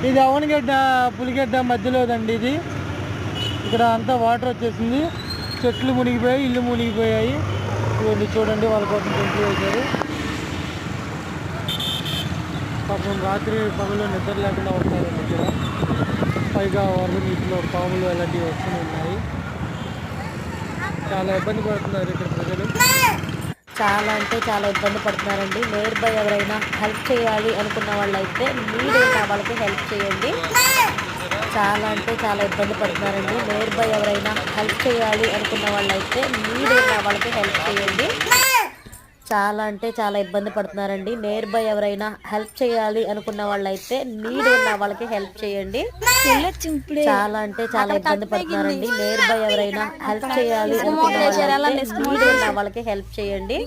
ఇది అవనగడ్డ పులిగడ్డ మధ్యలోదండి. ఇది ఇక్కడ అంతా వాటర్ వచ్చేసింది, చెట్లు మునిగిపోయాయి, ఇల్లు మునిగిపోయాయి. ఇవన్నీ చూడండి, వాళ్ళ కోసం టెంట్లు వేశారు. పాపం రాత్రి పగలు నిద్ర లేకుండా ఉంటారండి ఇక్కడ. పైగా వరద నీటిలో పాములు అలాంటివి వస్తూనే ఉన్నాయి. చాలా ఇబ్బంది పడుతున్నారు ఇక్కడ ప్రజలు. చాలా అంటే చాలా ఇబ్బంది పడుతున్నారండి. నియర్ బై ఎవరైనా హెల్ప్ చేయాలి అనుకున్న వాళ్ళైతే నీడ్ ఉన్న వాళ్ళకి హెల్ప్ చేయండి. చాలా అంటే చాలా ఇబ్బంది పడుతున్నారండి. నియర్ బై ఎవరైనా హెల్ప్ చేయాలి అనుకున్న వాళ్ళైతే నీడ్ ఉన్న వాళ్ళకి హెల్ప్ చేయండి. చాలా అంటే చాలా ఇబ్బంది పడుతున్నారండి. నియర్ బై ఎవరైనా హెల్ప్ చేయాలి అనుకున్న వాళ్ళైతే నీడ్ ఉన్న వాళ్ళకి హెల్ప్ చేయండి. చాలా అంటే చాలా ఇబ్బంది పడుతున్నారండి. నియర్ బై ఎవరైనా హెల్ప్ చేయాలి అనుకున్న వాళ్ళైతే నీడ్ ఉన్న వాళ్ళకి హెల్ప్ చేయండి.